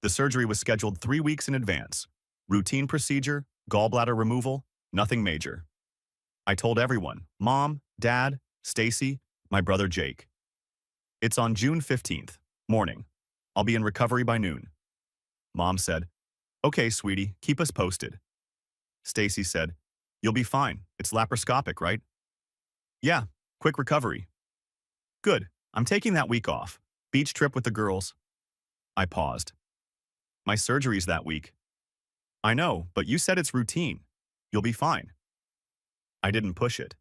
The surgery was scheduled 3 weeks in advance. Routine procedure, gallbladder removal, nothing major. I told everyone, Mom, Dad, Stacy, my brother Jake. It's on June 15th, morning. I'll be in recovery by noon. Mom said, Okay, sweetie, keep us posted. Stacy said, You'll be fine. It's laparoscopic, right? Yeah, quick recovery. Good. I'm taking that week off. Beach trip with the girls. I paused. My surgery's that week. I know, but you said it's routine. You'll be fine. I didn't push it.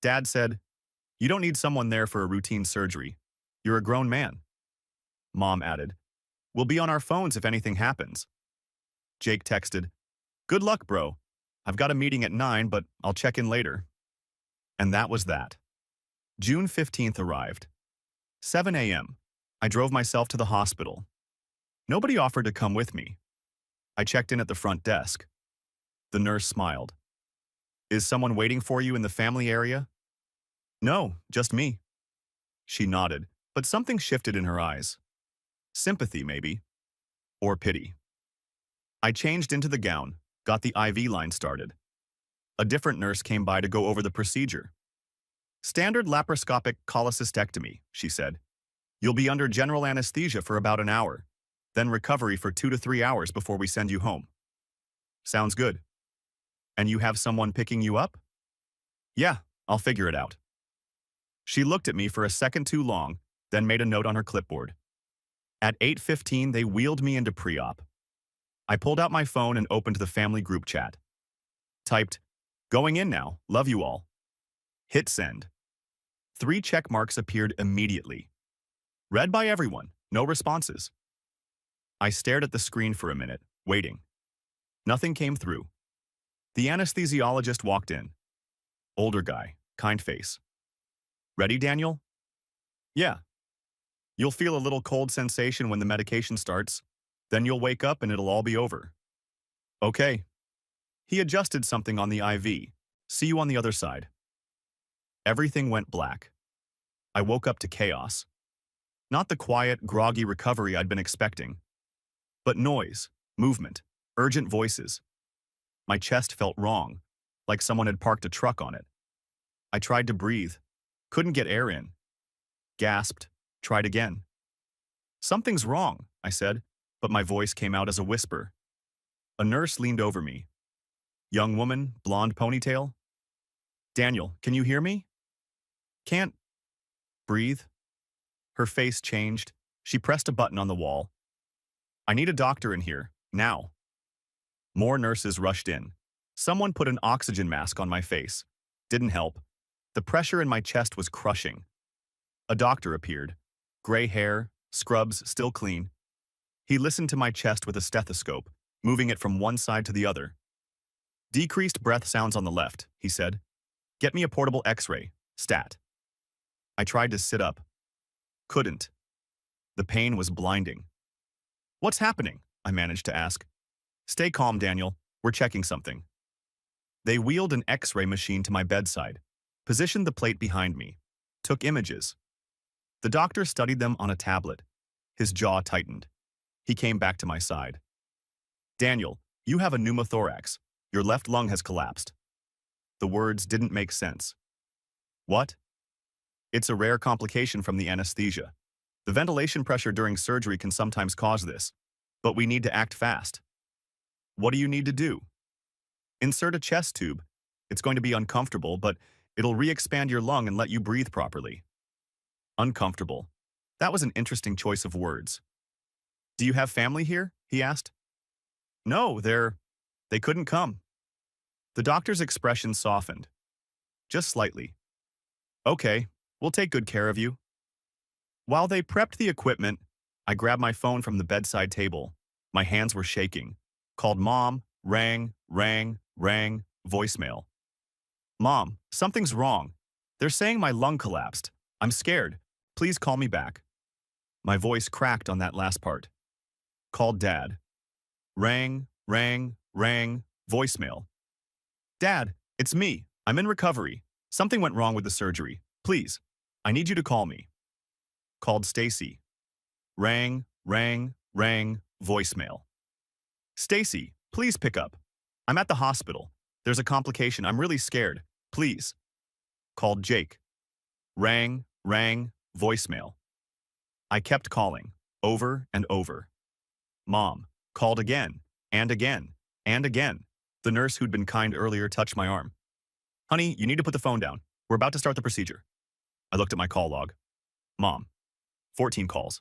Dad said, You don't need someone there for a routine surgery. You're a grown man. Mom added, We'll be on our phones if anything happens. Jake texted, Good luck, bro. I've got a meeting at 9, but I'll check in later. And that was that. June 15th arrived. 7 a.m. I drove myself to the hospital. Nobody offered to come with me. I checked in at the front desk. The nurse smiled. Is someone waiting for you in the family area? No, just me. She nodded, but something shifted in her eyes. Sympathy, maybe. Or pity. I changed into the gown, got the IV line started. A different nurse came by to go over the procedure. Standard laparoscopic cholecystectomy, she said. You'll be under general anesthesia for about an hour, then recovery for 2 to 3 hours before we send you home. Sounds good. And you have someone picking you up? Yeah, I'll figure it out. She looked at me for a second too long, then made a note on her clipboard. At 8:15, they wheeled me into pre-op. I pulled out my phone and opened the family group chat. Typed, Going in now, love you all. Hit send. 3 check marks appeared immediately. Read by everyone, no responses. I stared at the screen for a minute, waiting. Nothing came through. The anesthesiologist walked in. Older guy, kind face. Ready, Daniel? Yeah. You'll feel a little cold sensation when the medication starts. Then you'll wake up and it'll all be over. Okay. He adjusted something on the IV. See you on the other side. Everything went black. I woke up to chaos. Not the quiet, groggy recovery I'd been expecting, but noise, movement, urgent voices. My chest felt wrong, like someone had parked a truck on it. I tried to breathe, couldn't get air in. Gasped, tried again. Something's wrong, I said, but my voice came out as a whisper. A nurse leaned over me. Young woman, blonde ponytail. Daniel, can you hear me? Can't breathe. Her face changed. She pressed a button on the wall. I need a doctor in here, now. More nurses rushed in. Someone put an oxygen mask on my face. Didn't help. The pressure in my chest was crushing. A doctor appeared. Gray hair, scrubs still clean. He listened to my chest with a stethoscope, moving it from one side to the other. Decreased breath sounds on the left, he said. Get me a portable X-ray, stat. I tried to sit up. Couldn't. The pain was blinding. What's happening? I managed to ask. Stay calm, Daniel. We're checking something. They wheeled an X-ray machine to my bedside, positioned the plate behind me, took images. The doctor studied them on a tablet. His jaw tightened. He came back to my side. Daniel, you have a pneumothorax. Your left lung has collapsed. The words didn't make sense. What? It's a rare complication from the anesthesia. The ventilation pressure during surgery can sometimes cause this, but we need to act fast. What do you need to do? Insert a chest tube. It's going to be uncomfortable, but it'll re-expand your lung and let you breathe properly. Uncomfortable. That was an interesting choice of words. Do you have family here? He asked. No, they couldn't come. The doctor's expression softened. Just slightly. Okay, we'll take good care of you. While they prepped the equipment, I grabbed my phone from the bedside table. My hands were shaking. Called Mom, rang, voicemail. Mom, something's wrong. They're saying my lung collapsed. I'm scared. Please call me back. My voice cracked on that last part. Called Dad. Rang, voicemail. Dad, it's me. I'm in recovery. Something went wrong with the surgery. Please, I need you to call me. Called Stacy. Rang, Voicemail. Stacy, please pick up. I'm at the hospital. There's a complication. I'm really scared. Please. Called Jake. Rang, voicemail. I kept calling, over and over. Mom. Called again, and again, and again. The nurse who'd been kind earlier touched my arm. Honey, you need to put the phone down. We're about to start the procedure. I looked at my call log. Mom. 14 calls.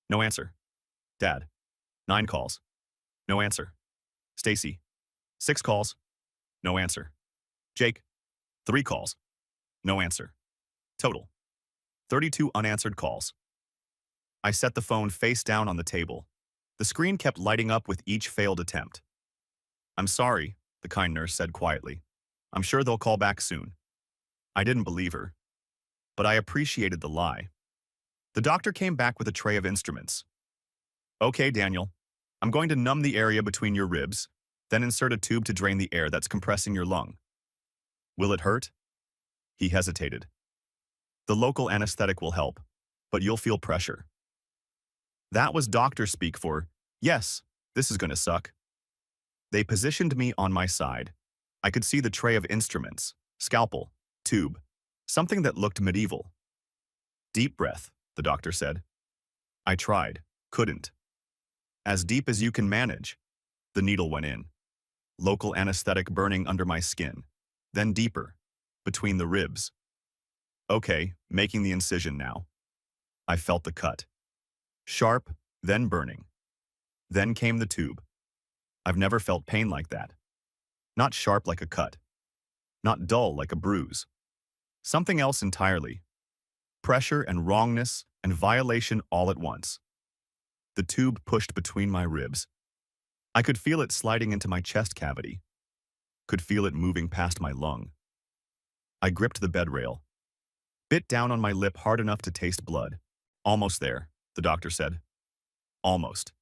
No answer. Dad. 9 calls. No answer. Stacy. 6 calls. No answer. Jake. 3 calls. No answer. Total. 32 unanswered calls. I set the phone face down on the table. The screen kept lighting up with each failed attempt. I'm sorry, the kind nurse said quietly. I'm sure they'll call back soon. I didn't believe her, but I appreciated the lie. The doctor came back with a tray of instruments. Okay, Daniel, I'm going to numb the area between your ribs, then insert a tube to drain the air that's compressing your lung. Will it hurt? He hesitated. The local anesthetic will help, but you'll feel pressure. That was doctor speak for, yes, this is going to suck. They positioned me on my side. I could see the tray of instruments, scalpel, tube, something that looked medieval. Deep breath, the doctor said. I tried, couldn't. As deep as you can manage. The needle went in. Local anesthetic burning under my skin. Then deeper, between the ribs. Okay, making the incision now. I felt the cut. Sharp, then burning. Then came the tube. I've never felt pain like that. Not sharp like a cut. Not dull like a bruise. Something else entirely. Pressure and wrongness and violation all at once. The tube pushed between my ribs. I could feel it sliding into my chest cavity. Could feel it moving past my lung. I gripped the bed rail. Bit down on my lip hard enough to taste blood. Almost there, the doctor said. Almost.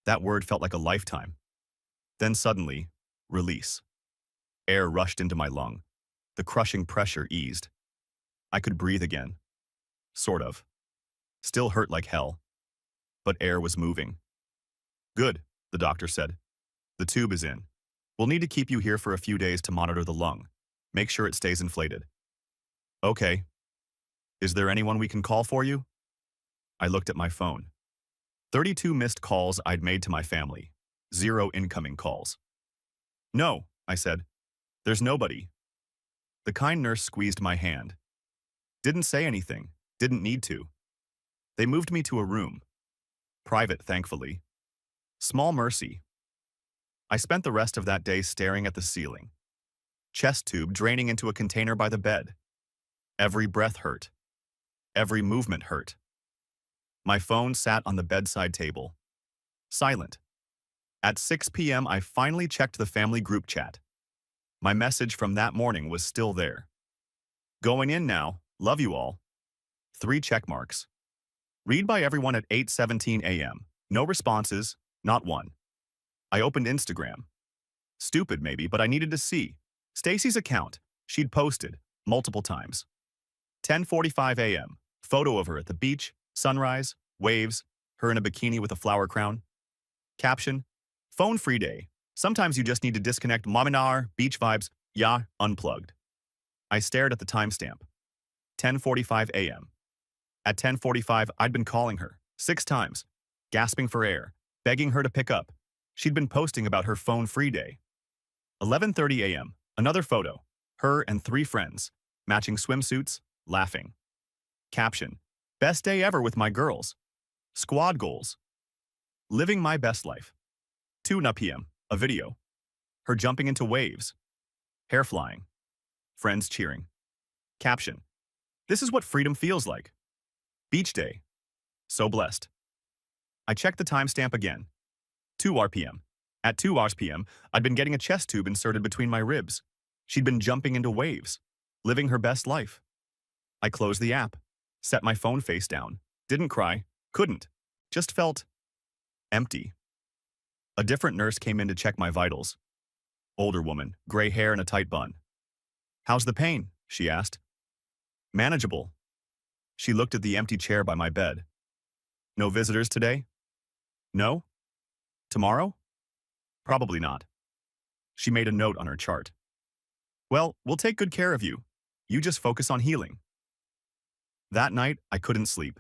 That word felt like a lifetime. Then suddenly, release. Air rushed into my lung. The crushing pressure eased. I could breathe again. Sort of. Still hurt like hell. But air was moving. Good, the doctor said. The tube is in. We'll need to keep you here for a few days to monitor the lung. Make sure it stays inflated. Okay. Is there anyone we can call for you? I looked at my phone. 32 missed calls I'd made to my family. 0 incoming calls. No, I said. There's nobody. The kind nurse squeezed my hand. Didn't say anything. Didn't need to. They moved me to a room. Private, thankfully. Small mercy. I spent the rest of that day staring at the ceiling. Chest tube draining into a container by the bed. Every breath hurt. Every movement hurt. My phone sat on the bedside table. Silent. At 6 p.m., I finally checked the family group chat. My message from that morning was still there. Going in now, love you all. 3 check marks. Read by everyone at 8:17 a.m. No responses, not one. I opened Instagram. Stupid maybe, but I needed to see. Stacy's account. She'd posted, multiple times. 10:45 a.m. Photo of her at the beach, sunrise, waves, her in a bikini with a flower crown. Caption, phone-free day. Sometimes you just need to disconnect mominar, beach vibes, yeah, unplugged. I stared at the timestamp. 10:45 a.m. At 10:45, I'd been calling her 6 times, gasping for air, begging her to pick up. She'd been posting about her phone-free day. 11:30 a.m. Another photo. Her and 3 friends, matching swimsuits, laughing. Caption, best day ever with my girls. Squad goals. Living my best life. 2 p.m. A video. Her jumping into waves. Hair flying. Friends cheering. Caption, this is what freedom feels like. Beach day. So blessed. I checked the timestamp again. 2 p.m. At 2 p.m., I'd been getting a chest tube inserted between my ribs. She'd been jumping into waves, living her best life. I closed the app, set my phone face down, didn't cry, couldn't, just felt empty. A different nurse came in to check my vitals. Older woman, gray hair and a tight bun. How's the pain? She asked. Manageable. She looked at the empty chair by my bed. No visitors today? No? Tomorrow? Probably not. She made a note on her chart. Well, we'll take good care of you. You just focus on healing. That night, I couldn't sleep.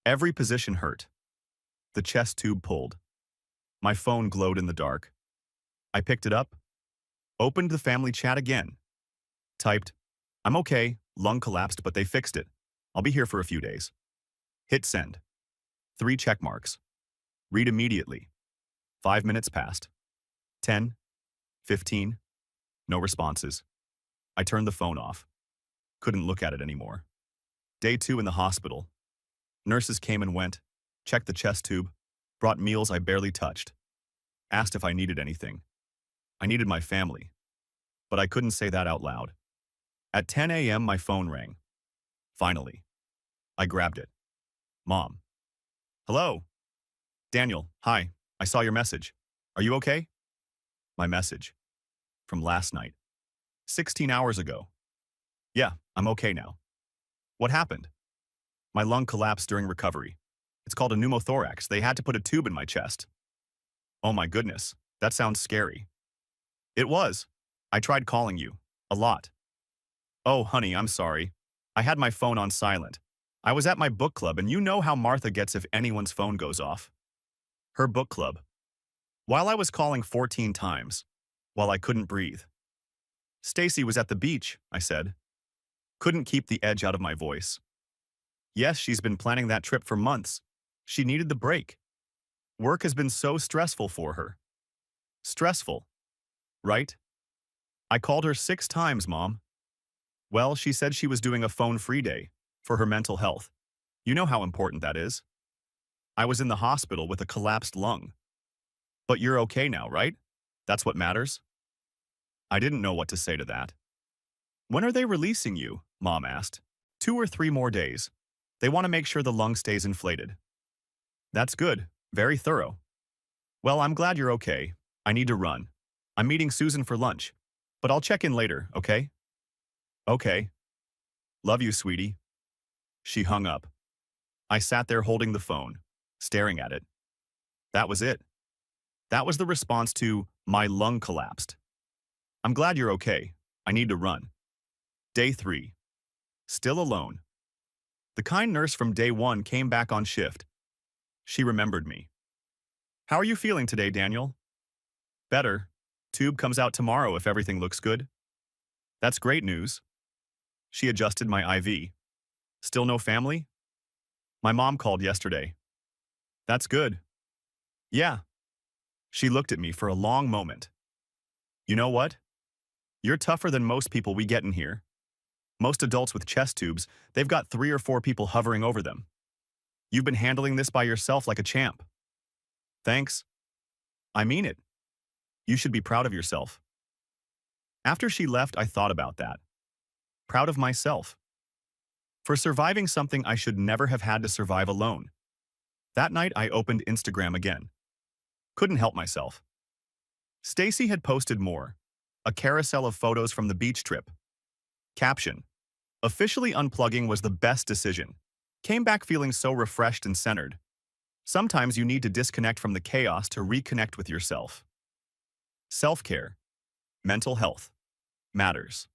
Every position hurt. The chest tube pulled. My phone glowed in the dark. I picked it up, opened the family chat again, typed, "I'm okay, lung collapsed, but they fixed it. I'll be here for a few days." Hit send. 3 check marks. Read immediately. 5 minutes passed. 10, 15, no responses. I turned the phone off. Couldn't look at it anymore. Day 2 in the hospital. Nurses came and went, checked the chest tube, brought meals I barely touched, asked if I needed anything. I needed my family, but I couldn't say that out loud. At 10 a.m., my phone rang. Finally, I grabbed it. Mom. Hello. Daniel, hi. I saw your message. Are you okay? My message. From last night. 16 hours ago. Yeah, I'm okay now. What happened? My lung collapsed during recovery. It's called a pneumothorax. They had to put a tube in my chest. Oh my goodness, that sounds scary. It was. I tried calling you. A lot. Oh, honey, I'm sorry. I had my phone on silent. I was at my book club, and you know how Martha gets if anyone's phone goes off. Her book club. While I was calling 14 times, while I couldn't breathe. Stacy was at the beach, I said. Couldn't keep the edge out of my voice. Yes, she's been planning that trip for months. She needed the break. Work has been so stressful for her. Stressful. Right? I called her 6 times, Mom. Well, she said she was doing a phone-free day for her mental health. You know how important that is. I was in the hospital with a collapsed lung. But you're okay now, right? That's what matters? I didn't know what to say to that. When are they releasing you? Mom asked. 2 or 3 more days. They want to make sure the lung stays inflated. That's good. Very thorough. Well, I'm glad you're okay. I need to run. I'm meeting Susan for lunch. But I'll check in later, okay? Okay. Love you, sweetie. She hung up. I sat there holding the phone, staring at it. That was it. That was the response to my lung collapsed. I'm glad you're okay. I need to run. Day 3. Still alone. The kind nurse from day 1 came back on shift. She remembered me. How are you feeling today, Daniel? Better. Tube comes out tomorrow if everything looks good. That's great news. She adjusted my IV. Still no family? My mom called yesterday. That's good. Yeah. She looked at me for a long moment. You know what? You're tougher than most people we get in here. Most adults with chest tubes, they've got 3 or 4 people hovering over them. You've been handling this by yourself like a champ. Thanks. I mean it. You should be proud of yourself. After she left, I thought about that. Proud of myself. For surviving something I should never have had to survive alone. That night, I opened Instagram again. Couldn't help myself. Stacy had posted more. A carousel of photos from the beach trip. Caption. Officially unplugging was the best decision. Came back feeling so refreshed and centered. Sometimes you need to disconnect from the chaos to reconnect with yourself. Self-care. Mental health. Matters.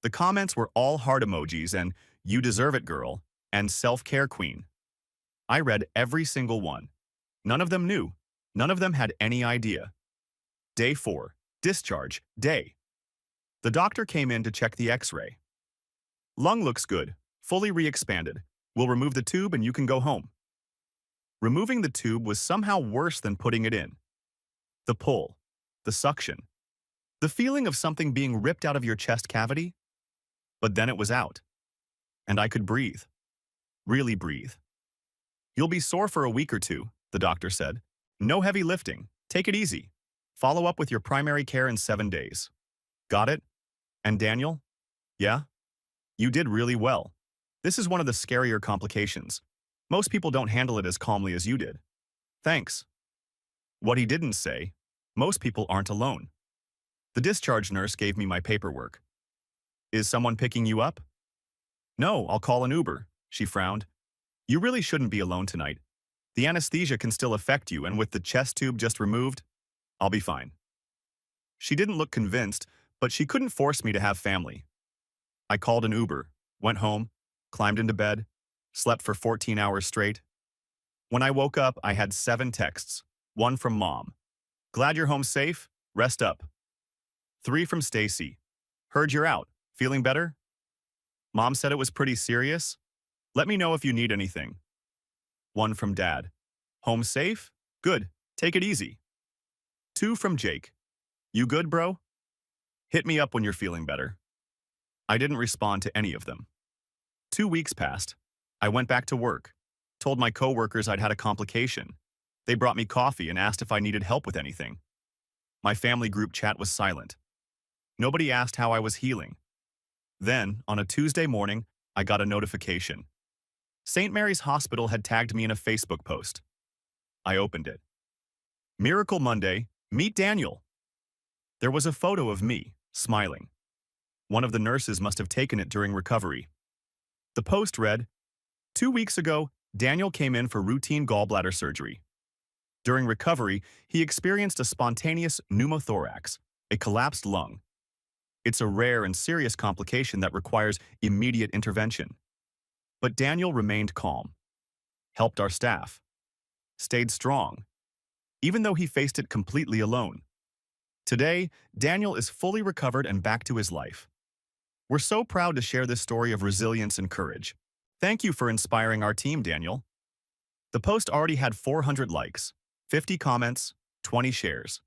The comments were all heart emojis and "You deserve it, girl" and "Self-care queen." I read every single one. None of them knew. None of them had any idea. Day 4. Discharge. Day. The doctor came in to check the x-ray. Lung looks good. Fully re-expanded. We'll remove the tube and you can go home. Removing the tube was somehow worse than putting it in. The pull. The suction. The feeling of something being ripped out of your chest cavity. But then it was out. And I could breathe. Really breathe. You'll be sore for a week or 2, the doctor said. No heavy lifting. Take it easy. Follow up with your primary care in 7 days. Got it? And Daniel? Yeah? You did really well. This is one of the scarier complications. Most people don't handle it as calmly as you did. Thanks. What he didn't say, most people aren't alone. The discharge nurse gave me my paperwork. Is someone picking you up? No, I'll call an Uber, she frowned. You really shouldn't be alone tonight. The anesthesia can still affect you, and with the chest tube just removed, I'll be fine. She didn't look convinced, but she couldn't force me to have family. I called an Uber, went home, climbed into bed, slept for 14 hours straight. When I woke up, I had 7 texts. 1 from Mom. Glad you're home safe? Rest up. 3 from Stacy. Heard you're out. Feeling better? Mom said it was pretty serious. Let me know if you need anything. 1 from Dad. Home safe? Good. Take it easy. 2 from Jake. You good, bro? Hit me up when you're feeling better. I didn't respond to any of them. 2 weeks passed. I went back to work. Told my coworkers I'd had a complication. They brought me coffee and asked if I needed help with anything. My family group chat was silent. Nobody asked how I was healing. Then, on a Tuesday morning, I got a notification. St. Mary's Hospital had tagged me in a Facebook post. I opened it. Miracle Monday, meet Daniel. There was a photo of me, smiling. One of the nurses must have taken it during recovery. The post read, 2 weeks ago, Daniel came in for routine gallbladder surgery. During recovery, he experienced a spontaneous pneumothorax, a collapsed lung. It's a rare and serious complication that requires immediate intervention. But Daniel remained calm, helped our staff, stayed strong, even though he faced it completely alone. Today, Daniel is fully recovered and back to his life. We're so proud to share this story of resilience and courage. Thank you for inspiring our team, Daniel. The post already had 400 likes, 50 comments, 20 shares.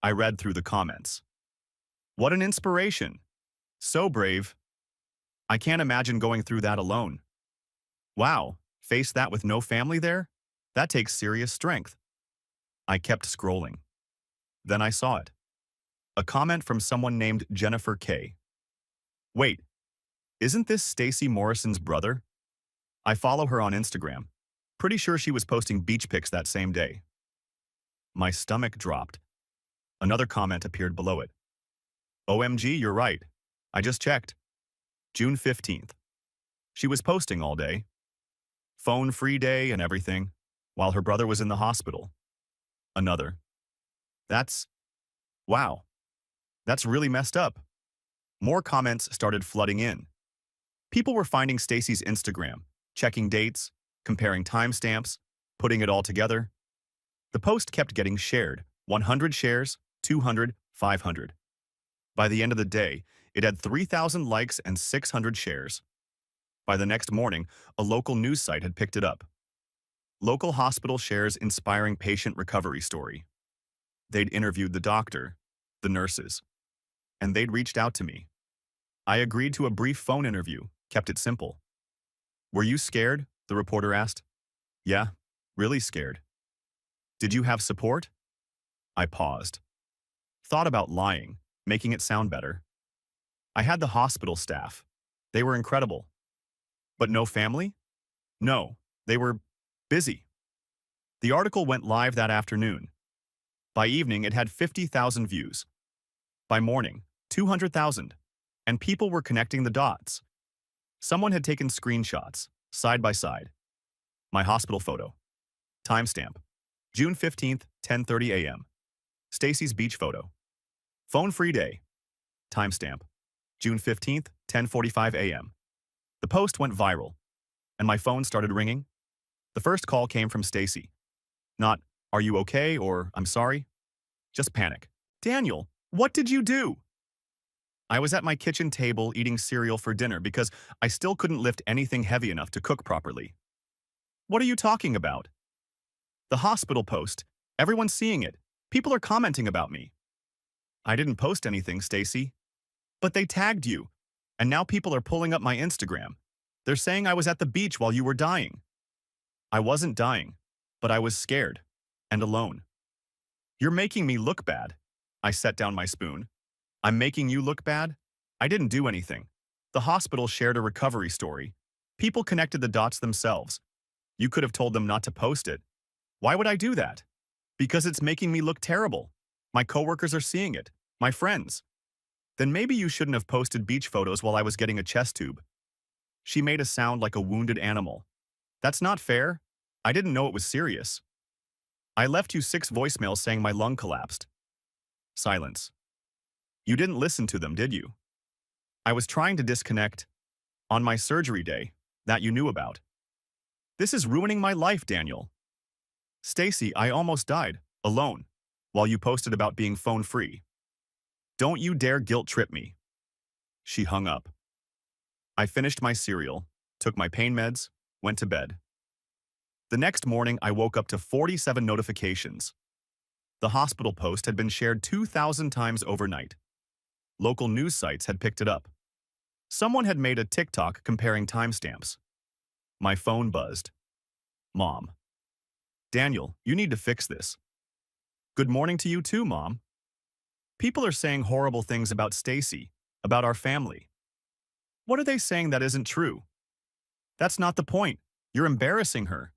I read through the comments. What an inspiration! So brave. I can't imagine going through that alone. Wow, face that with no family there? That takes serious strength. I kept scrolling. Then I saw it. A comment from someone named Jennifer K. Wait, isn't this Stacey Morrison's brother? I follow her on Instagram. Pretty sure she was posting beach pics that same day. My stomach dropped. Another comment appeared below it. OMG, you're right. I just checked. June 15th. She was posting all day. Phone-free day and everything, while her brother was in the hospital. Another. Wow. That's really messed up. More comments started flooding in. People were finding Stacy's Instagram, checking dates, comparing timestamps, putting it all together. The post kept getting shared, 100 shares, 200, 500. By the end of the day, it had 3,000 likes and 600 shares. By the next morning, a local news site had picked it up. Local hospital shares inspiring patient recovery story. They'd interviewed the doctor, the nurses, and they'd reached out to me. I agreed to a brief phone interview, kept it simple. Were you scared? The reporter asked. Yeah, really scared. Did you have support? I paused. Thought about lying, making it sound better. I had the hospital staff. They were incredible. But no family? No, they were busy. The article went live that afternoon. By evening, it had 50,000 views. By morning, 200,000. And people were connecting the dots. Someone had taken screenshots, side by side. My hospital photo. Timestamp. June 15th, 10:30 a.m. Stacy's beach photo. Phone-free day. Timestamp. June 15th, 10:45 a.m. The post went viral, and my phone started ringing. The first call came from Stacy. Not, "Are you okay?" or "I'm sorry." Just panic. "Daniel, what did you do?" I was at my kitchen table eating cereal for dinner because I still couldn't lift anything heavy enough to cook properly. "What are you talking about?" "The hospital post. Everyone's seeing it. People are commenting about me." "I didn't post anything, Stacy." "But they tagged you, and now people are pulling up my Instagram. They're saying I was at the beach while you were dying." "I wasn't dying, but I was scared and alone." "You're making me look bad." I set down my spoon. "I'm making you look bad? I didn't do anything. The hospital shared a recovery story. People connected the dots themselves. You could have told them not to post it. Why would I do that? Because it's making me look terrible. My coworkers are seeing it. My friends. Then maybe you shouldn't have posted beach photos while I was getting a chest tube." She made a sound like a wounded animal. "That's not fair. I didn't know it was serious. I left you 6 voicemails saying my lung collapsed. Silence. You didn't listen to them, did you? I was trying to disconnect on my surgery day that you knew about. This is ruining my life, Daniel. Stacy, I almost died, alone, while you posted about being phone-free. Don't you dare guilt-trip me. She hung up. I finished my cereal, took my pain meds, went to bed. The next morning, I woke up to 47 notifications. The hospital post had been shared 2,000 times overnight. Local news sites had picked it up. Someone had made a TikTok comparing timestamps. My phone buzzed. Mom. Daniel, you need to fix this. Good morning to you too, Mom. People are saying horrible things about Stacy, about our family. What are they saying that isn't true? That's not the point. You're embarrassing her.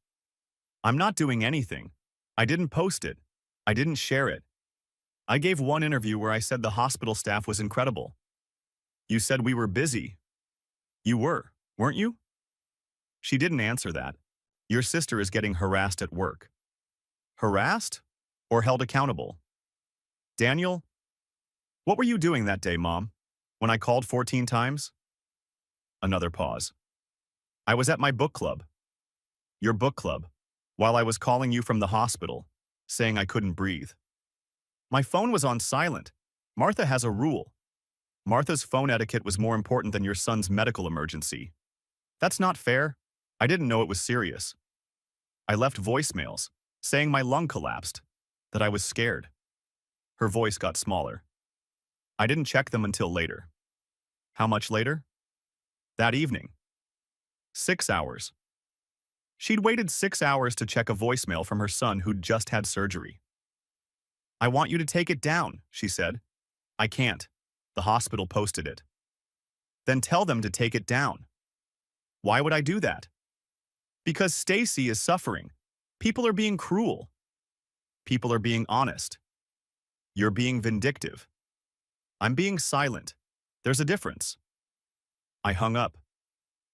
I'm not doing anything. I didn't post it. I didn't share it. I gave one interview where I said the hospital staff was incredible. You said we were busy. You were, weren't you? She didn't answer that. Your sister is getting harassed at work. Harassed? Or held accountable? Daniel? What were you doing that day, Mom? When I called 14 times? Another pause. I was at my book club. Your book club. While I was calling you from the hospital, saying I couldn't breathe. My phone was on silent. Martha has a rule. Martha's phone etiquette was more important than your son's medical emergency. That's not fair. I didn't know it was serious. I left voicemails, saying my lung collapsed, that I was scared. Her voice got smaller. I didn't check them until later. How much later? That evening. 6 hours. She'd waited 6 hours to check a voicemail from her son who'd just had surgery. I want you to take it down, she said. I can't. The hospital posted it. Then tell them to take it down. Why would I do that? Because Stacy is suffering. People are being cruel. People are being honest. You're being vindictive. I'm being silent. There's a difference. I hung up.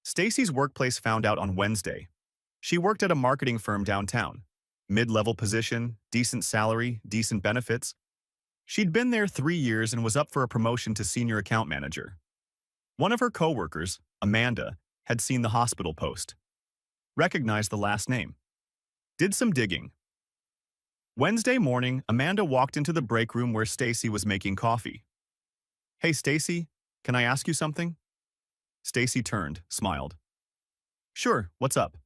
Stacy's workplace found out on Wednesday. She worked at a marketing firm downtown. Mid-level position, decent salary, decent benefits. She'd been there 3 years and was up for a promotion to senior account manager. One of her coworkers, Amanda, had seen the hospital post. Recognized the last name. Did some digging. Wednesday morning, Amanda walked into the break room where Stacy was making coffee. Hey, Stacy, can I ask you something? Stacy turned, smiled. Sure, what's up?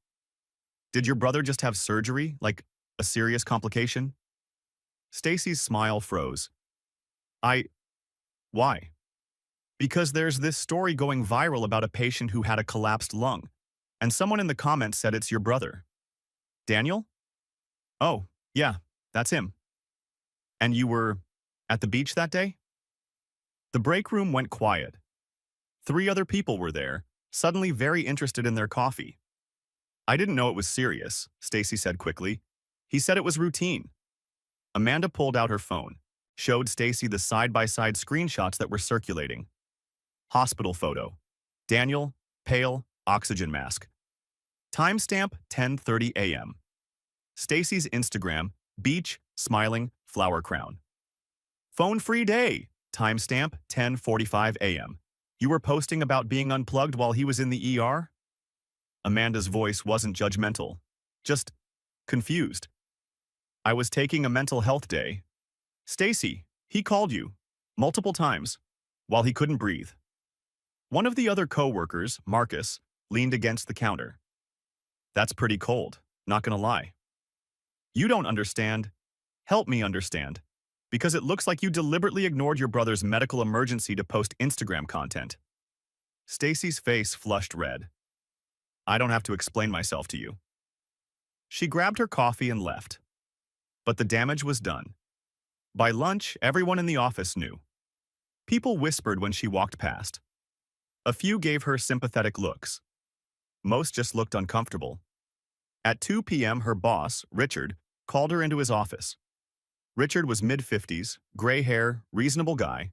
Did your brother just have surgery, like a serious complication? Stacy's smile froze. Why? Because there's this story going viral about a patient who had a collapsed lung, and someone in the comments said it's your brother. Daniel? Oh, yeah, that's him. And you were at the beach that day? The break room went quiet. 3 other people were there, suddenly very interested in their coffee. I didn't know it was serious, Stacy said quickly. He said it was routine. Amanda pulled out her phone, showed Stacy the side-by-side screenshots that were circulating. Hospital photo. Daniel, pale, oxygen mask. Timestamp 10:30 a.m. Stacy's Instagram, beach, smiling, flower crown. Phone-free day. Timestamp 10:45 a.m. You were posting about being unplugged while he was in the ER? Amanda's voice wasn't judgmental, just confused. I was taking a mental health day. Stacy, he called you, multiple times, while he couldn't breathe. One of the other co-workers, Marcus, leaned against the counter. That's pretty cold, not gonna lie. You don't understand. Help me understand. Because it looks like you deliberately ignored your brother's medical emergency to post Instagram content. Stacy's face flushed red. I don't have to explain myself to you. She grabbed her coffee and left. But the damage was done. By lunch, everyone in the office knew. People whispered when she walked past. A few gave her sympathetic looks. Most just looked uncomfortable. At 2 p.m., her boss, Richard, called her into his office. Richard was mid-50s, gray hair, reasonable guy.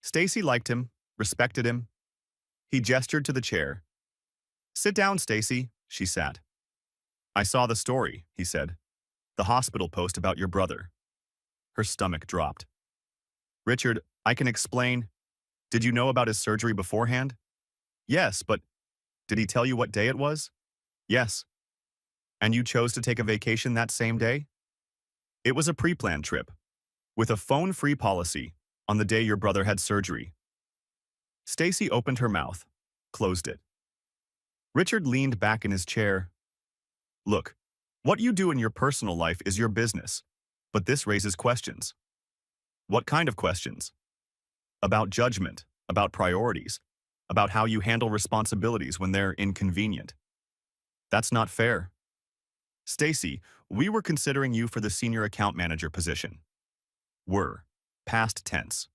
Stacy liked him, respected him. He gestured to the chair. Sit down, Stacy, she sat. I saw the story, he said. The hospital post about your brother. Her stomach dropped. Richard, I can explain. Did you know about his surgery beforehand? Yes, but did he tell you what day it was? Yes. And you chose to take a vacation that same day? It was a pre-planned trip, with a phone-free policy on the day your brother had surgery. Stacy opened her mouth, closed it. Richard leaned back in his chair. Look, what you do in your personal life is your business, but this raises questions. What kind of questions? About judgment, about priorities, about how you handle responsibilities when they're inconvenient. That's not fair. Stacy, we were considering you for the senior account manager position. Were. Past tense.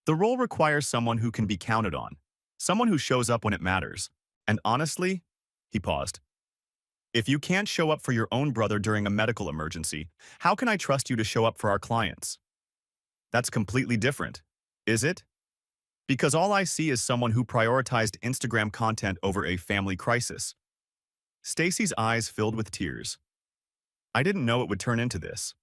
The role requires someone who can be counted on, someone who shows up when it matters. And honestly, he paused. If you can't show up for your own brother during a medical emergency, how can I trust you to show up for our clients? That's completely different, is it? Because all I see is someone who prioritized Instagram content over a family crisis. Stacy's eyes filled with tears. I didn't know it would turn into this.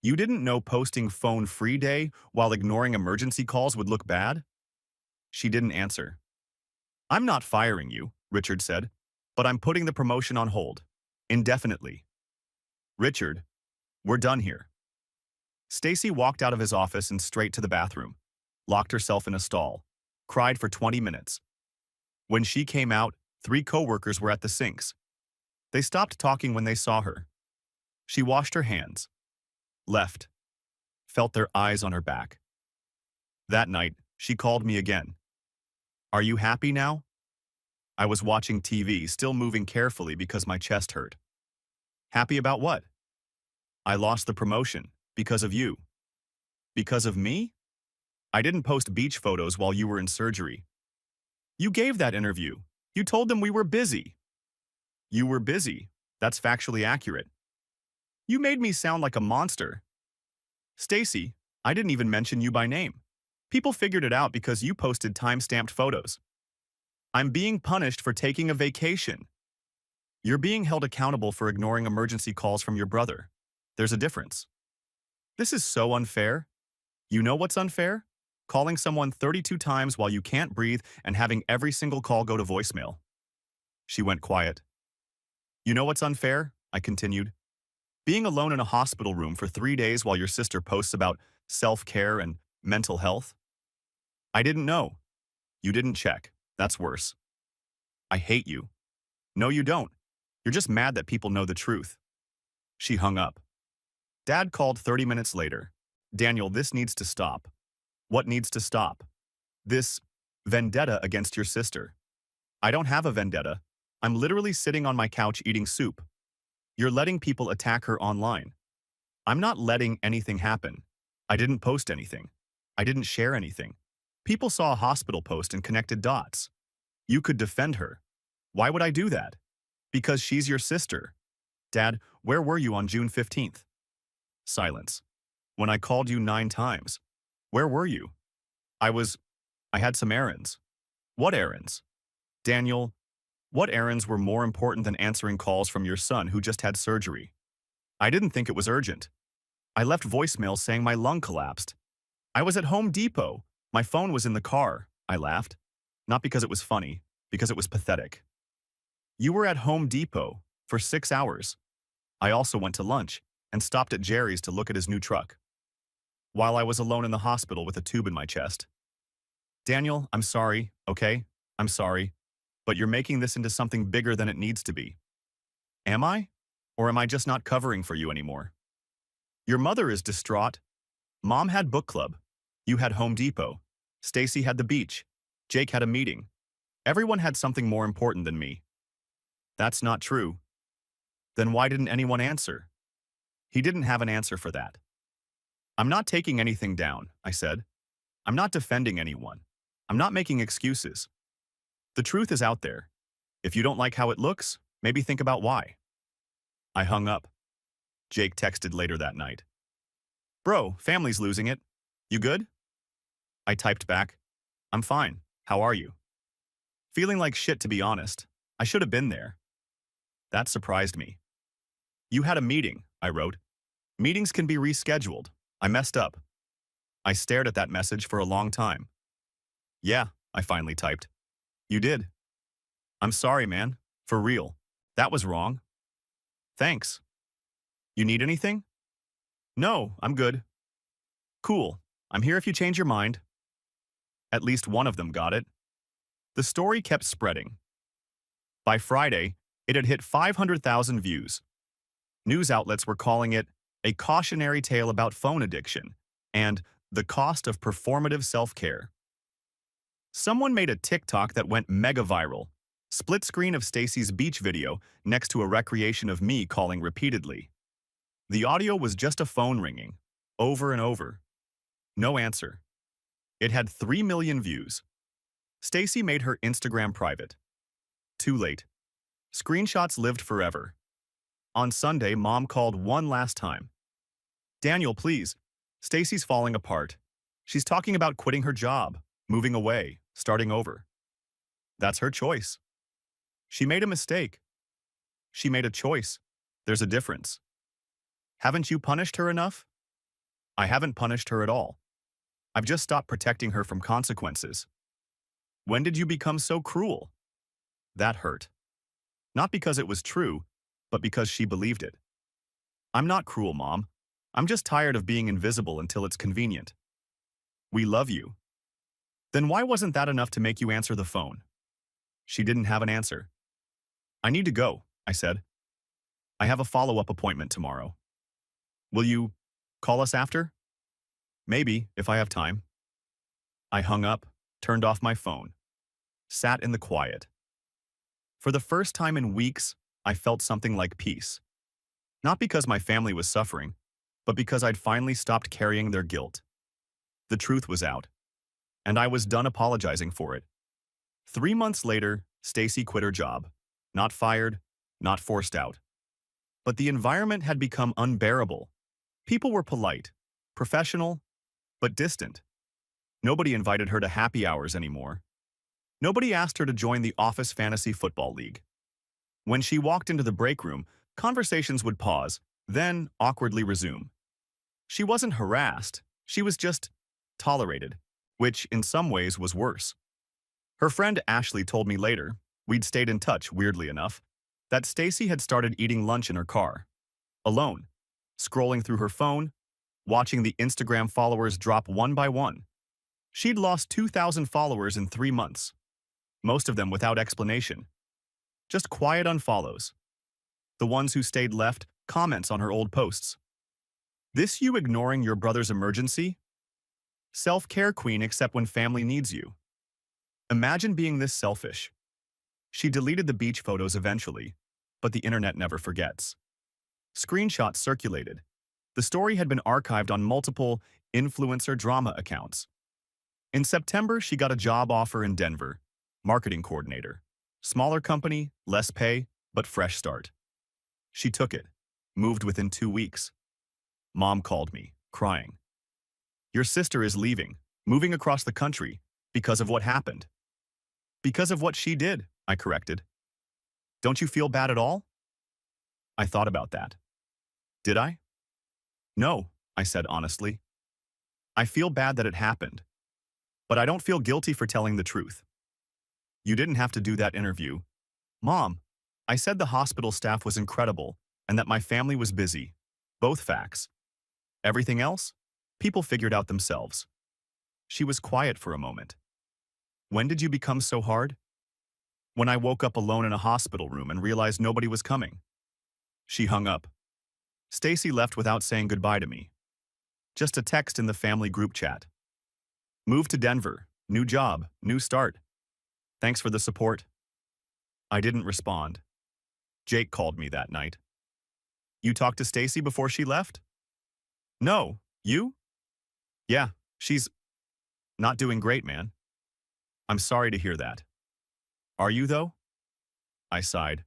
You didn't know posting phone-free day while ignoring emergency calls would look bad? She didn't answer. I'm not firing you, Richard said, but I'm putting the promotion on hold, indefinitely. Richard, we're done here. Stacy walked out of his office and straight to the bathroom, locked herself in a stall, cried for 20 minutes. When she came out, 3 coworkers were at the sinks. They stopped talking when they saw her. She washed her hands, left, felt their eyes on her back. That night, she called me again. Are you happy now? I was watching TV, still moving carefully because my chest hurt. Happy about what? I lost the promotion, because of you. Because of me? I didn't post beach photos while you were in surgery. You gave that interview. You told them we were busy. You were busy. That's factually accurate. You made me sound like a monster. Stacy, I didn't even mention you by name. People figured it out because you posted time-stamped photos. I'm being punished for taking a vacation. You're being held accountable for ignoring emergency calls from your brother. There's a difference. This is so unfair. You know what's unfair? Calling someone 32 times while you can't breathe and having every single call go to voicemail. She went quiet. You know what's unfair? I continued. Being alone in a hospital room for 3 days while your sister posts about self-care and mental health. I didn't know. You didn't check. That's worse. I hate you. No, you don't. You're just mad that people know the truth. She hung up. Dad called 30 minutes later. Daniel, this needs to stop. What needs to stop? This vendetta against your sister. I don't have a vendetta. I'm literally sitting on my couch eating soup. You're letting people attack her online. I'm not letting anything happen. I didn't post anything. I didn't share anything. People saw a hospital post and connected dots. You could defend her. Why would I do that? Because she's your sister. Dad, where were you on June 15th? Silence. When I called you 9 times. Where were you? I had some errands. What errands? Daniel, what errands were more important than answering calls from your son who just had surgery? I didn't think it was urgent. I left voicemail saying my lung collapsed. I was at Home Depot. My phone was in the car. I laughed. Not because it was funny, because it was pathetic. You were at Home Depot for 6 hours. I also went to lunch and stopped at Jerry's to look at his new truck. While I was alone in the hospital with a tube in my chest. Daniel, I'm sorry, okay? I'm sorry. But you're making this into something bigger than it needs to be. Am I? Or am I just not covering for you anymore? Your mother is distraught. Mom had book club. You had Home Depot. Stacy had the beach. Jake had a meeting. Everyone had something more important than me. That's not true. Then why didn't anyone answer? He didn't have an answer for that. I'm not taking anything down, I said. I'm not defending anyone. I'm not making excuses. The truth is out there. If you don't like how it looks, maybe think about why. I hung up. Jake texted later that night. Bro, family's losing it. You good? I typed back. I'm fine. How are you? Feeling like shit, to be honest. I should have been there. That surprised me. You had a meeting, I wrote. Meetings can be rescheduled. I messed up. I stared at that message for a long time. Yeah, I finally typed. You did. I'm sorry, man. For real. That was wrong. Thanks. You need anything? No, I'm good. Cool. I'm here if you change your mind. At least one of them got it. The story kept spreading. By Friday, it had hit 500,000 views. News outlets were calling it a cautionary tale about phone addiction and the cost of performative self-care. Someone made a TikTok that went mega viral. Split screen of Stacy's beach video next to a recreation of me calling repeatedly. The audio was just a phone ringing, over and over. No answer. It had 3 million views. Stacy made her Instagram private. Too late. Screenshots lived forever. On Sunday, Mom called one last time. Daniel, please. Stacy's falling apart. She's talking about quitting her job, moving away, starting over. That's her choice. She made a mistake. She made a choice. There's a difference. Haven't you punished her enough? I haven't punished her at all. I've just stopped protecting her from consequences. When did you become so cruel? That hurt. Not because it was true, but because she believed it. I'm not cruel, Mom. I'm just tired of being invisible until it's convenient. We love you. Then why wasn't that enough to make you answer the phone? She didn't have an answer. I need to go, I said. I have a follow-up appointment tomorrow. Will you call us after? Maybe, if I have time. I hung up, turned off my phone, sat in the quiet. For the first time in weeks, I felt something like peace. Not because my family was suffering, but because I'd finally stopped carrying their guilt. The truth was out, and I was done apologizing for it. 3 months later, Stacy quit her job. Not fired, not forced out. But the environment had become unbearable. People were polite, professional, but distant. Nobody invited her to happy hours anymore. Nobody asked her to join the office fantasy football league. When she walked into the break room, conversations would pause, then awkwardly resume. She wasn't harassed, she was just tolerated, which in some ways was worse. Her friend Ashley told me later, we'd stayed in touch weirdly enough, that Stacy had started eating lunch in her car, alone, scrolling through her phone, watching the Instagram followers drop one by one. She'd lost 2,000 followers in 3 months, most of them without explanation. Just quiet unfollows. The ones who stayed left comments on her old posts. This you ignoring your brother's emergency? Self-care queen except when family needs you. Imagine being this selfish. She deleted the beach photos eventually, but the internet never forgets. Screenshots circulated. The story had been archived on multiple influencer drama accounts. In September, she got a job offer in Denver, marketing coordinator. Smaller company, less pay, but fresh start. She took it, moved within 2 weeks. Mom called me, crying. Your sister is leaving, moving across the country, because of what happened. Because of what she did, I corrected. Don't you feel bad at all? I thought about that. Did I? No, I said honestly. I feel bad that it happened, but I don't feel guilty for telling the truth. You didn't have to do that interview. Mom, I said the hospital staff was incredible and that my family was busy. Both facts. Everything else? People figured out themselves. She was quiet for a moment. When did you become so hard? When I woke up alone in a hospital room and realized nobody was coming. She hung up. Stacy left without saying goodbye to me. Just a text in the family group chat. Moved to Denver. New job. New start. Thanks for the support. I didn't respond. Jake called me that night. You talked to Stacy before she left? No. You? Yeah, she's not doing great, man. I'm sorry to hear that. Are you, though? I sighed.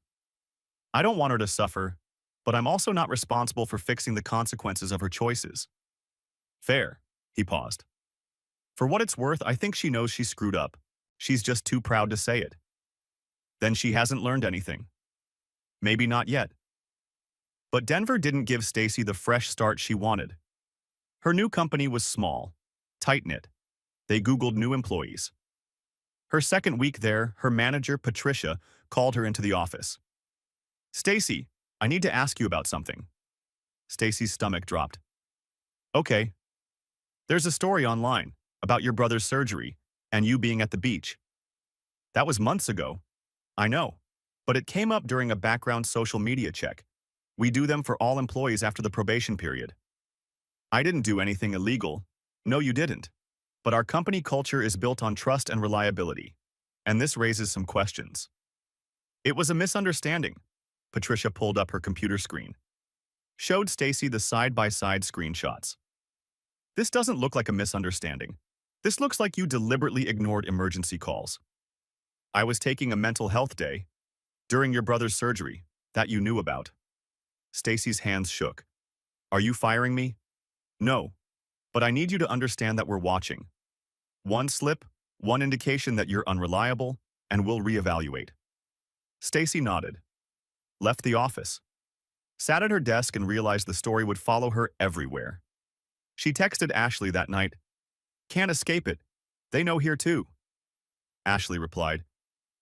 I don't want her to suffer, but I'm also not responsible for fixing the consequences of her choices. Fair, he paused. For what it's worth, I think she knows she screwed up. She's just too proud to say it. Then she hasn't learned anything. Maybe not yet. But Denver didn't give Stacy the fresh start she wanted. Her new company was small, tight-knit. They Googled new employees. Her second week there, her manager, Patricia, called her into the office. "Stacy, I need to ask you about something." Stacy's stomach dropped. "Okay. There's a story online about your brother's surgery and you being at the beach. That was months ago. I know. But it came up during a background social media check. We do them for all employees after the probation period. I didn't do anything illegal. No, you didn't. But our company culture is built on trust and reliability. And this raises some questions." "It was a misunderstanding." Patricia pulled up her computer screen. Showed Stacy the side-by-side screenshots. "This doesn't look like a misunderstanding. This looks like you deliberately ignored emergency calls. I was taking a mental health day during your brother's surgery that you knew about." Stacy's hands shook. "Are you firing me?" "No. But I need you to understand that we're watching. One slip, one indication that you're unreliable, and we'll reevaluate." Stacy nodded. Left the office. Sat at her desk and realized the story would follow her everywhere. She texted Ashley that night. "Can't escape it. They know here too." Ashley replied,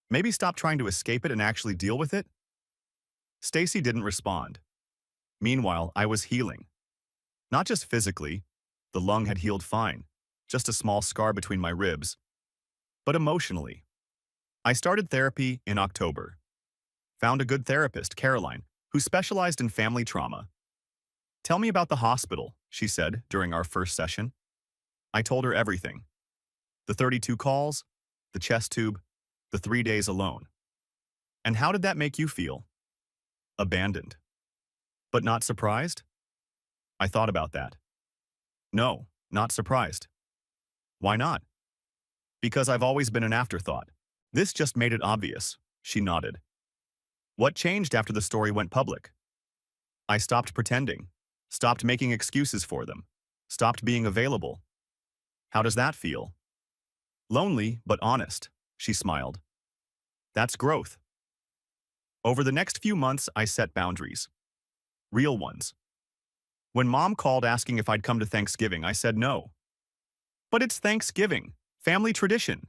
"Maybe stop trying to escape it and actually deal with it." Stacy didn't respond. Meanwhile, I was healing. Not just physically, the lung had healed fine, just a small scar between my ribs, but emotionally. I started therapy in October. Found a good therapist, Caroline, who specialized in family trauma. "Tell me about the hospital," she said during our first session. I told her everything. The 32 calls, the chest tube, the 3 days alone. "And how did that make you feel?" "Abandoned." "But not surprised?" I thought about that. "No, not surprised." "Why not?" "Because I've always been an afterthought. This just made it obvious," she nodded. "What changed after the story went public?" "I stopped pretending, stopped making excuses for them, stopped being available." "How does that feel?" "Lonely, but honest," she smiled. "That's growth." Over the next few months, I set boundaries. Real ones. When Mom called asking if I'd come to Thanksgiving, I said no. "But it's Thanksgiving, family tradition."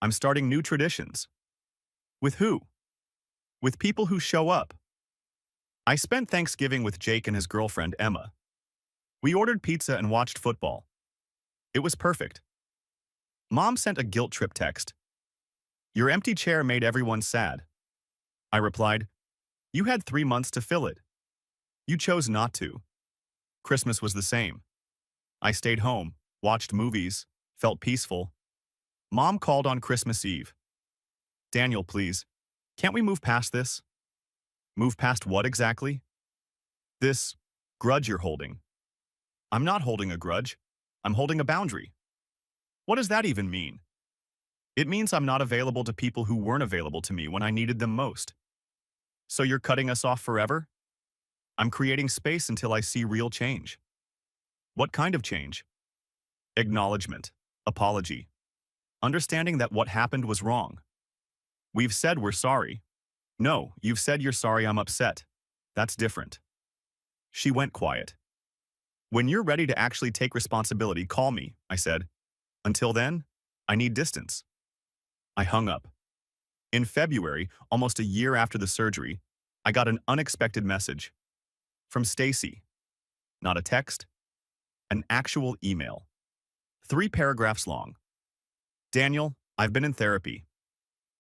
"I'm starting new traditions." "With who?" "With people who show up." I spent Thanksgiving with Jake and his girlfriend, Emma. We ordered pizza and watched football. It was perfect. Mom sent a guilt trip text. "Your empty chair made everyone sad." I replied, "You had 3 months to fill it. You chose not to." Christmas was the same. I stayed home, watched movies, felt peaceful. Mom called on Christmas Eve. "Daniel, please, can't we move past this?" "Move past what exactly?" "This grudge you're holding." "I'm not holding a grudge. I'm holding a boundary." "What does that even mean?" "It means I'm not available to people who weren't available to me when I needed them most." "So you're cutting us off forever?" "I'm creating space until I see real change." "What kind of change?" "Acknowledgement, apology, understanding that what happened was wrong." "We've said we're sorry." "No, you've said you're sorry I'm upset. That's different." She went quiet. "When you're ready to actually take responsibility, call me," I said. "Until then, I need distance." I hung up. In February, almost a year after the surgery, I got an unexpected message. From Stacy. Not a text, an actual email. 3 paragraphs long. "Daniel, I've been in therapy.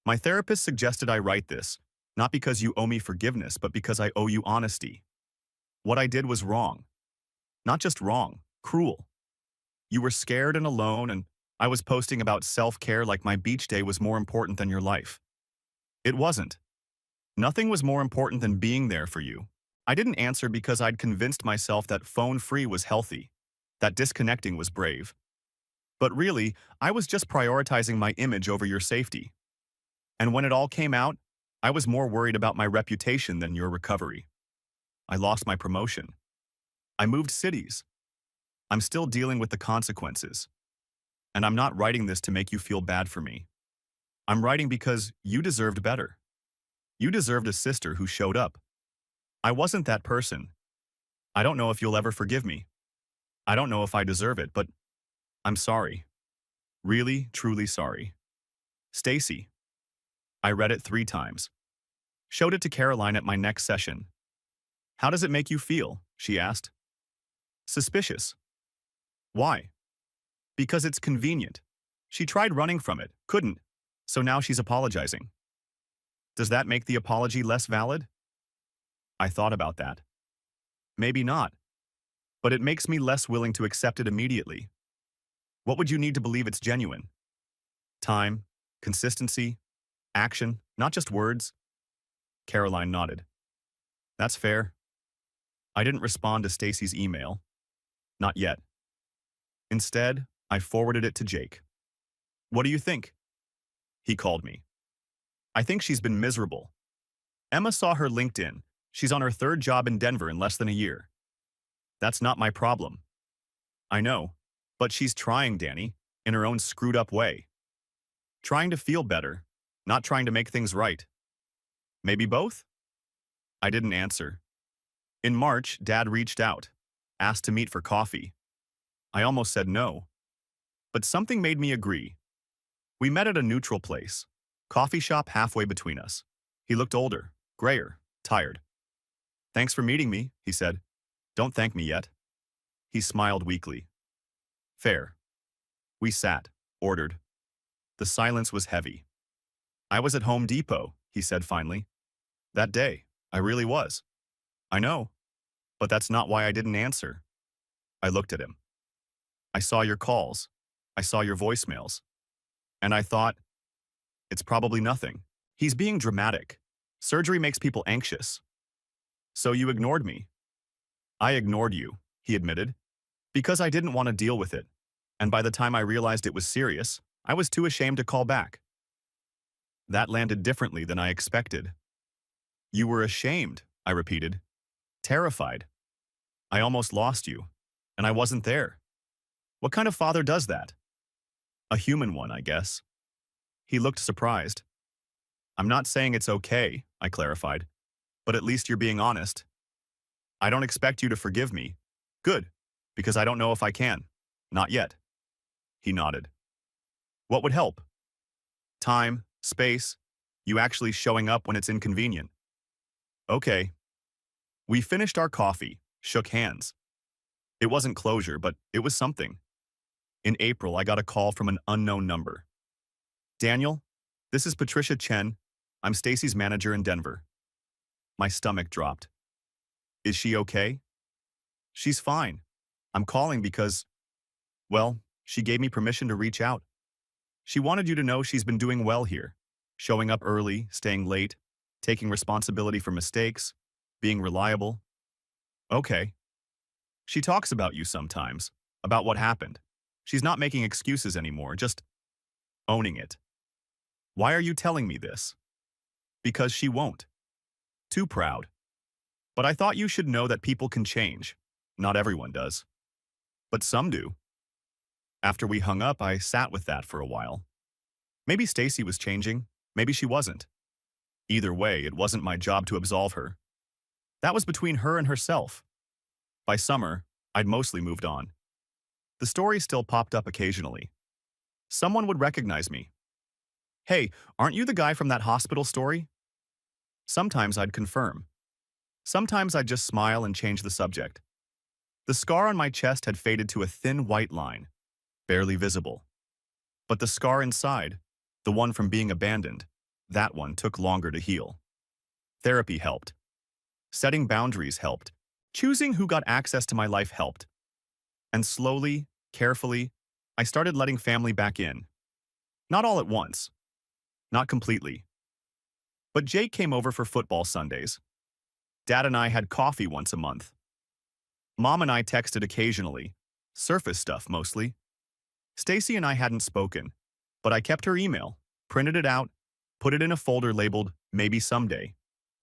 My therapist suggested I write this, not because you owe me forgiveness, but because I owe you honesty. What I did was wrong. Not just wrong, cruel. You were scared and alone, and I was posting about self-care like my beach day was more important than your life. It wasn't. Nothing was more important than being there for you. I didn't answer because I'd convinced myself that phone-free was healthy, that disconnecting was brave. But really, I was just prioritizing my image over your safety. And when it all came out, I was more worried about my reputation than your recovery. I lost my promotion. I moved cities. I'm still dealing with the consequences. And I'm not writing this to make you feel bad for me. I'm writing because you deserved better. You deserved a sister who showed up. I wasn't that person. I don't know if you'll ever forgive me. I don't know if I deserve it, but I'm sorry. Really, truly sorry. Stacy. I read it 3 times. Showed it to Caroline at my next session. How does it make you feel? She asked. Suspicious. Why? Because it's convenient. She tried running from it, couldn't, so now she's apologizing. Does that make the apology less valid? I thought about that. Maybe not, but it makes me less willing to accept it immediately. What would you need to believe it's genuine? Time, consistency, action, not just words? Caroline nodded. That's fair. I didn't respond to Stacy's email. Not yet. Instead, I forwarded it to Jake. What do you think? He called me. I think she's been miserable. Emma saw her LinkedIn. She's on her 3rd job in Denver in less than a year. That's not my problem. I know, but she's trying, Danny, in her own screwed up way. Trying to feel better, not trying to make things right. Maybe both? I didn't answer. In March, Dad reached out, asked to meet for coffee. I almost said no. But something made me agree. We met at a neutral place, coffee shop halfway between us. He looked older, grayer, tired. Thanks for meeting me, he said. Don't thank me yet. He smiled weakly. Fair. We sat, ordered. The silence was heavy. I was at Home Depot, he said finally. That day, I really was. I know, but that's not why I didn't answer. I looked at him. I saw your calls. I saw your voicemails. And I thought, it's probably nothing. He's being dramatic. Surgery makes people anxious. So you ignored me. I ignored you, he admitted, because I didn't want to deal with it. And by the time I realized it was serious, I was too ashamed to call back. That landed differently than I expected. You were ashamed, I repeated. Terrified. I almost lost you, and I wasn't there. What kind of father does that? A human one, I guess. He looked surprised. I'm not saying it's okay, I clarified, but at least you're being honest. I don't expect you to forgive me. Good, because I don't know if I can. Not yet. He nodded. What would help? Time, space, you actually showing up when it's inconvenient. Okay. We finished our coffee, shook hands. It wasn't closure, but it was something. In April, I got a call from an unknown number. Daniel, this is Patricia Chen. I'm Stacy's manager in Denver. My stomach dropped. Is she okay? She's fine. I'm calling because, well, she gave me permission to reach out. She wanted you to know she's been doing well here, showing up early, staying late, taking responsibility for mistakes, being reliable. Okay. She talks about you sometimes, about what happened. She's not making excuses anymore, just owning it. Why are you telling me this? Because she won't. Too proud. But I thought you should know that people can change. Not everyone does. But some do. After we hung up, I sat with that for a while. Maybe Stacy was changing, maybe she wasn't. Either way, it wasn't my job to absolve her. That was between her and herself. By summer, I'd mostly moved on. The story still popped up occasionally. Someone would recognize me. Hey, aren't you the guy from that hospital story? Sometimes I'd confirm. Sometimes I'd just smile and change the subject. The scar on my chest had faded to a thin white line, barely visible. But the scar inside, the one from being abandoned, that one took longer to heal. Therapy helped. Setting boundaries helped. Choosing who got access to my life helped. And slowly, carefully, I started letting family back in. Not all at once. Not completely. But Jake came over for football Sundays. Dad and I had coffee once a month. Mom and I texted occasionally, surface stuff mostly. Stacy and I hadn't spoken, but I kept her email, printed it out, put it in a folder labeled Maybe Someday,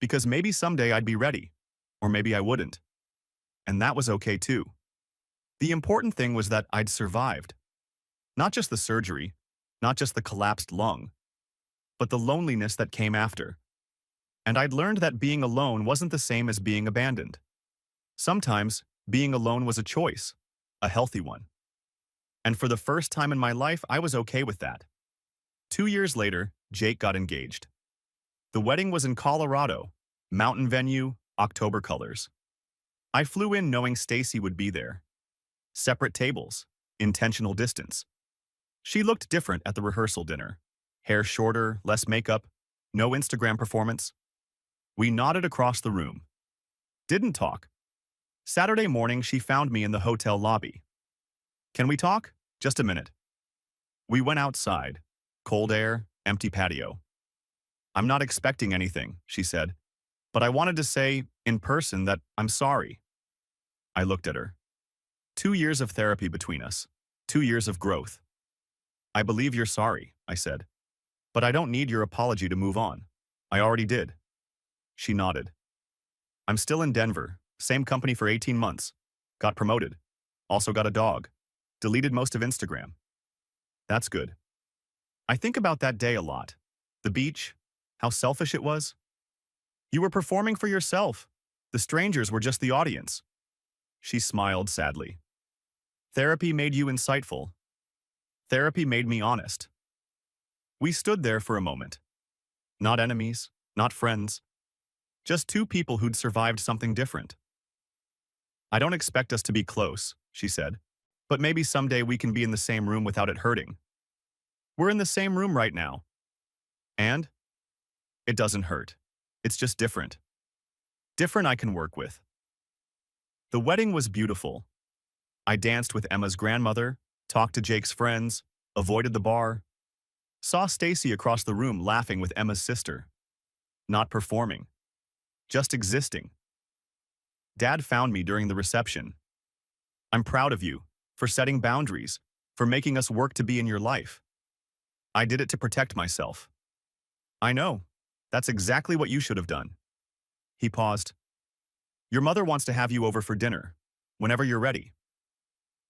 because maybe someday I'd be ready, or maybe I wouldn't. And that was okay too. The important thing was that I'd survived. Not just the surgery, not just the collapsed lung, but the loneliness that came after. And I'd learned that being alone wasn't the same as being abandoned. Sometimes, being alone was a choice, a healthy one. And for the first time in my life, I was okay with that. 2 years later, Jake got engaged. The wedding was in Colorado, mountain venue, October colors. I flew in knowing Stacy would be there. Separate tables, intentional distance. She looked different at the rehearsal dinner. Hair shorter, less makeup, no Instagram performance. We nodded across the room. Didn't talk. Saturday morning, she found me in the hotel lobby. Can we talk? Just a minute. We went outside. Cold air, empty patio. I'm not expecting anything, she said, but I wanted to say, in person, that I'm sorry. I looked at her. 2 years of therapy between us. 2 years of growth. I believe you're sorry, I said. But I don't need your apology to move on. I already did. She nodded. I'm still in Denver, same company for 18 months. Got promoted. Also got a dog. Deleted most of Instagram. That's good. I think about that day a lot. The beach, how selfish it was. You were performing for yourself. The strangers were just the audience. She smiled sadly. Therapy made you insightful. Therapy made me honest. We stood there for a moment. Not enemies, not friends. Just two people who'd survived something different. I don't expect us to be close, she said, but maybe someday we can be in the same room without it hurting. We're in the same room right now. And? It doesn't hurt. It's just different. Different I can work with. The wedding was beautiful. I danced with Emma's grandmother, talked to Jake's friends, avoided the bar, saw Stacy across the room laughing with Emma's sister. Not performing. Just existing. Dad found me during the reception. I'm proud of you, for setting boundaries, for making us work to be in your life. I did it to protect myself. I know. That's exactly what you should have done. He paused. Your mother wants to have you over for dinner, whenever you're ready.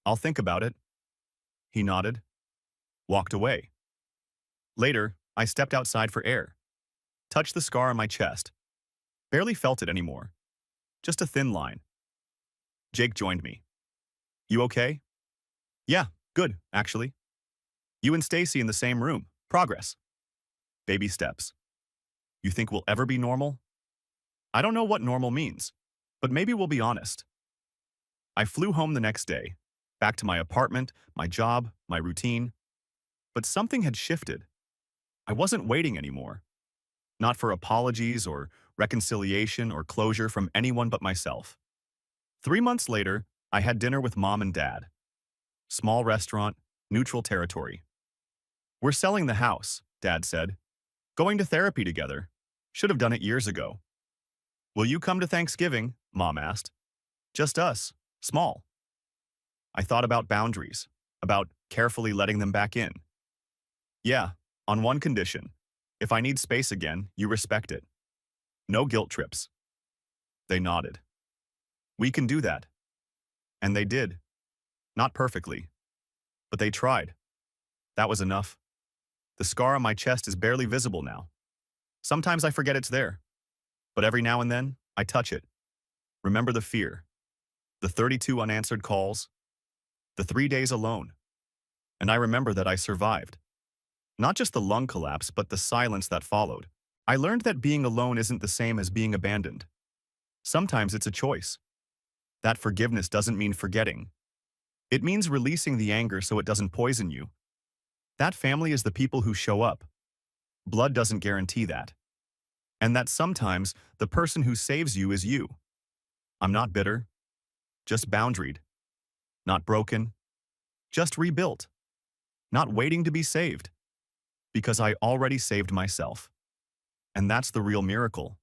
I'll think about it. He nodded, walked away. Later, I stepped outside for air, touched the scar on my chest. Barely felt it anymore. Just a thin line. Jake joined me. You okay? Yeah, good, actually. You and Stacy in the same room. Progress. Baby steps. You think we'll ever be normal? I don't know what normal means, but maybe we'll be honest. I flew home the next day, back to my apartment, my job, my routine. But something had shifted. I wasn't waiting anymore. Not for apologies or reconciliation or closure from anyone but myself. 3 months later, I had dinner with Mom and Dad. Small restaurant, neutral territory. We're selling the house, Dad said. Going to therapy together. Should have done it years ago. Will you come to Thanksgiving? Mom asked. Just us, small. I thought about boundaries, about carefully letting them back in. Yeah, on one condition. If I need space again, you respect it. No guilt trips. They nodded. We can do that. And they did. Not perfectly. But they tried. That was enough. The scar on my chest is barely visible now. Sometimes I forget it's there. But every now and then, I touch it. Remember the fear. The 32 unanswered calls. The 3 days alone. And I remember that I survived. Not just the lung collapse, but the silence that followed. I learned that being alone isn't the same as being abandoned. Sometimes it's a choice. That forgiveness doesn't mean forgetting. It means releasing the anger so it doesn't poison you. That family is the people who show up. Blood doesn't guarantee that. And that sometimes the person who saves you is you. I'm not bitter, just boundaried. Not broken, just rebuilt. Not waiting to be saved. Because I already saved myself. And that's the real miracle.